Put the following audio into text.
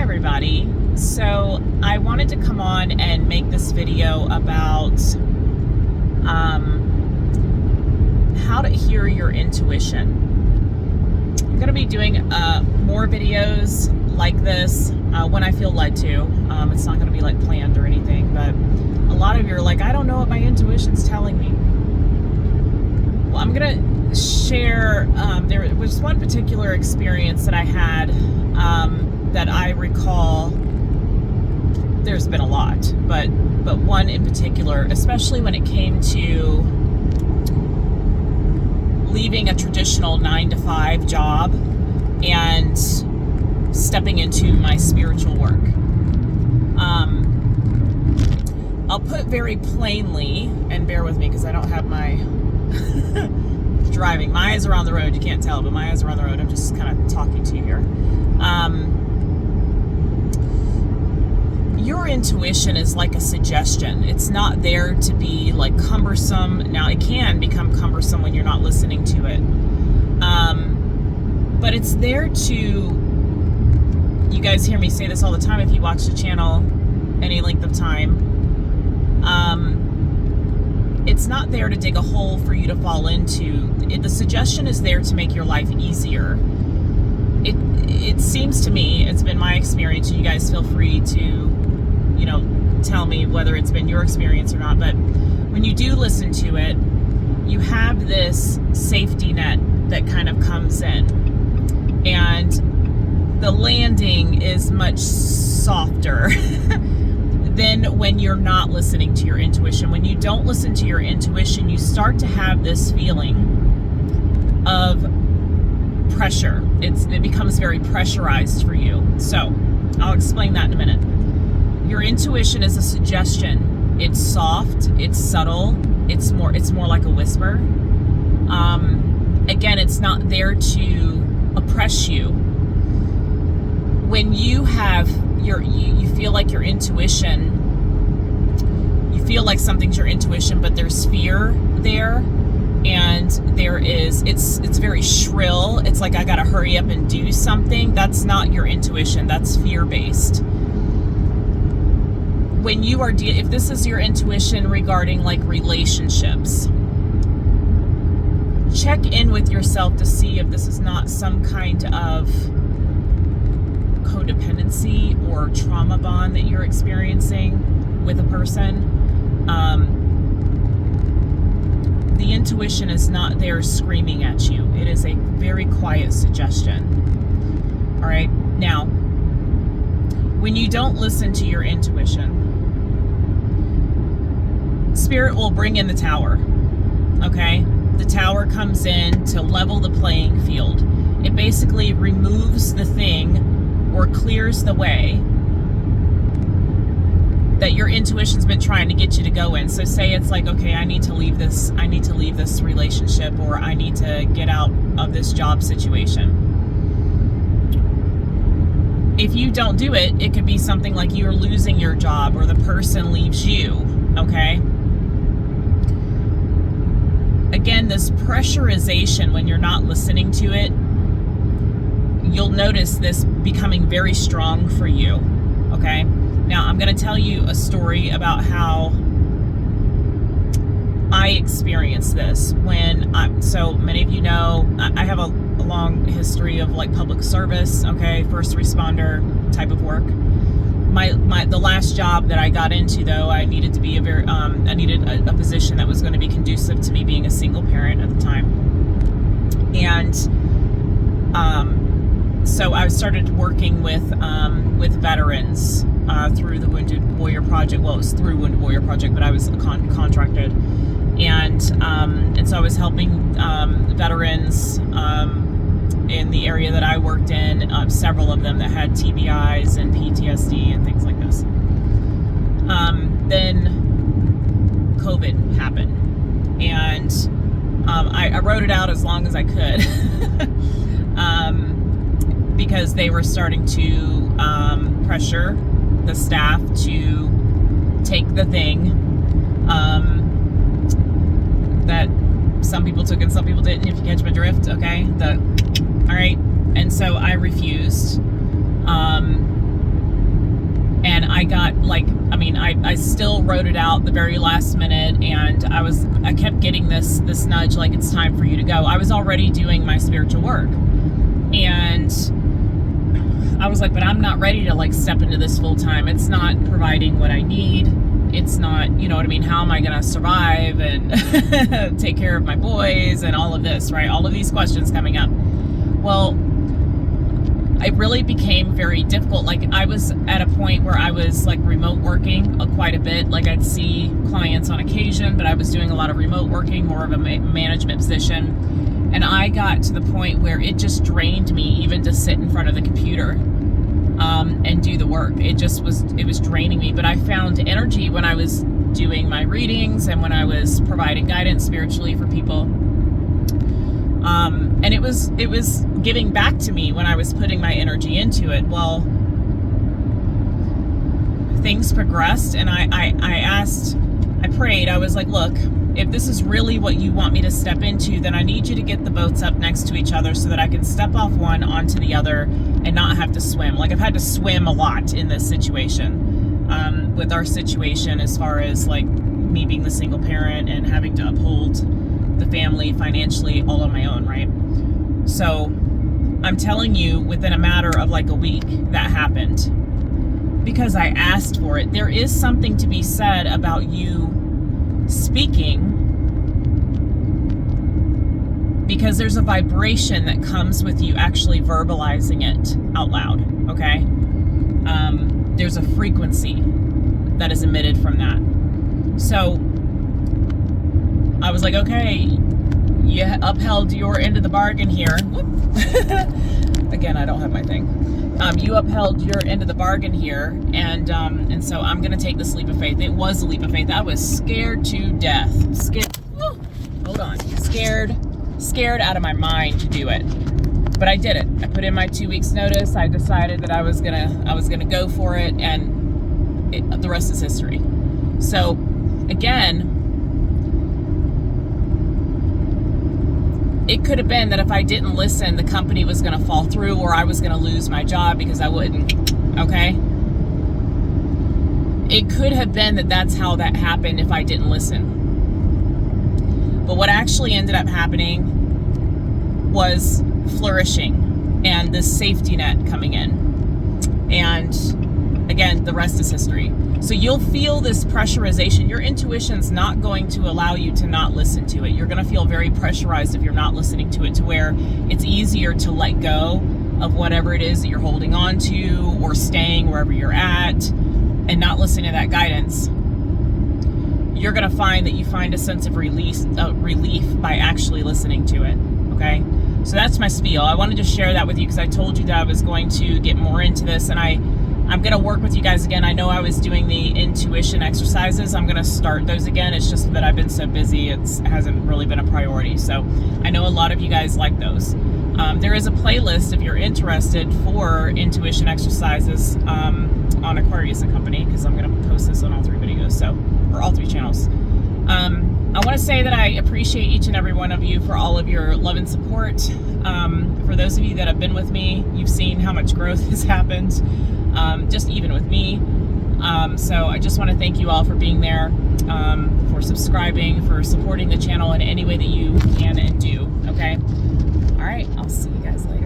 everybody. So I wanted to come on and make this video about how to hear your intuition. I'm going to be doing more videos like this when I feel led to. It's not going to be like planned or anything, but a lot of you are like, I don't know what my intuition's telling me. Well, I'm going to share, there was one particular experience that I had that I recall. There's been a lot, but one in particular, especially when it came to leaving a traditional 9-to-5 job and stepping into my spiritual work. I'll put very plainly, and bear with me because I don't have my driving. My eyes are on the road. You can't tell, but my eyes are on the road. I'm just kind of talking to you here. Your intuition is like a suggestion. It's not there to be like cumbersome. Now, it can become cumbersome when you're not listening to it. But it's there to, you guys hear me say this all the time if you watch the channel any length of time. It's not there to dig a hole for you to fall into. The suggestion is there to make your life easier. It seems to me, it's been my experience, and you guys feel free to, tell me whether it's been your experience or not, but when you do listen to it, you have this safety net that kind of comes in, and the landing is much softer than when you're not listening to your intuition. When you don't listen to your intuition, you start to have this feeling of pressure. It becomes very pressurized for you. So I'll explain that in a minute. Your intuition is a suggestion. It's soft, it's subtle, it's more like a whisper. Again, it's not there to oppress you. When you have you feel like your intuition, you feel like something's your intuition, but there's fear there, and it's very shrill. It's like, I gotta hurry up and do something. That's not your intuition. That's fear-based. When you are, if this is your intuition regarding like relationships, check in with yourself to see if this is not some kind of codependency or trauma bond that you're experiencing with a person. The intuition is not there screaming at you. It is a very quiet suggestion. All right. Now, when you don't listen to your intuition, Spirit will bring in the tower. Okay? The tower comes in to level the playing field. It basically removes the thing or clears the way that your intuition's been trying to get you to go in. So say it's like, okay, I need to leave this relationship, or I need to get out of this job situation. If you don't do it, it could be something like you're losing your job or the person leaves you, okay? Again, this pressurization, when you're not listening to it, you'll notice this becoming very strong for you, okay? Now, I'm going to tell you a story about how I experienced this so many of you know, I have a long history of like public service, okay, first responder type of work. The last job that I got into, though, I needed to be I needed a position that was going to be conducive to me being a single parent at the time. And so I started working with veterans through the Wounded Warrior Project. Well, it was through Wounded Warrior Project, but I was contracted, and so I was helping veterans in the area that I worked in. Several of them that had TBIs and PTSD and things like this. Then COVID happened, and I wrote it out as long as I could. Because they were starting to pressure the staff to take the thing that some people took and some people didn't, if you catch my drift, okay? All right, and so I refused. I got like, I mean, I still wrote it out the very last minute, and I kept getting this nudge, like, it's time for you to go. I was already doing my spiritual work, and I was like, but I'm not ready to like step into this full time. It's not providing what I need. It's not, you know what I mean? How am I going to survive and take care of my boys and all of this, right? All of these questions coming up. Well, it really became very difficult. Like, I was at a point where I was like remote working quite a bit. Like, I'd see clients on occasion, but I was doing a lot of remote working, more of a management position. And I got to the point where it just drained me even to sit in front of the computer and do the work. It was draining me. But I found energy when I was doing my readings and when I was providing guidance spiritually for people. And it was giving back to me when I was putting my energy into it. Well, things progressed, and I prayed. I was like, look, if this is really what you want me to step into, then I need you to get the boats up next to each other so that I can step off one onto the other and not have to swim. Like, I've had to swim a lot in this situation, with our situation, as far as like me being the single parent and having to uphold the family financially all on my own, right? So I'm telling you, within a matter of like a week, that happened because I asked for it. There is something to be said about you speaking, because there's a vibration that comes with you actually verbalizing it out loud, okay? There's a frequency that is emitted from that. So I was like, okay, you upheld your end of the bargain here. Again, I don't have my thing. You upheld your end of the bargain here, and so I'm gonna take this leap of faith. It was a leap of faith. I was scared to death. Hold on. Scared out of my mind to do it. But I did it. I put in my 2 weeks notice. I decided that I was gonna go for it, and the rest is history. So again, it could have been that if I didn't listen, the company was going to fall through, or I was going to lose my job because I wouldn't, okay? It could have been that that's how that happened if I didn't listen. But what actually ended up happening was flourishing and this safety net coming in. And again, the rest is history. So you'll feel this pressurization. Your intuition's not going to allow you to not listen to it. You're going to feel very pressurized if you're not listening to it, to where it's easier to let go of whatever it is that you're holding on to, or staying wherever you're at and not listening to that guidance. You're going to find that you find a sense of relief by actually listening to it, okay? So that's my spiel. I wanted to share that with you because I told you that I was going to get more into this, and I'm going to work with you guys again. I know I was doing the intuition exercises. I'm going to start those again. It's just that I've been so busy, it hasn't really been a priority. So I know a lot of you guys like those. There is a playlist if you're interested for intuition exercises on Aquarius Company, because I'm going to post this on all 3 videos, or all 3 channels. I want to say that I appreciate each and every one of you for all of your love and support. For those of you that have been with me, you've seen how much growth has happened. Just even with me. So I just want to thank you all for being there, for subscribing, for supporting the channel in any way that you can and do, okay? All right, I'll see you guys later.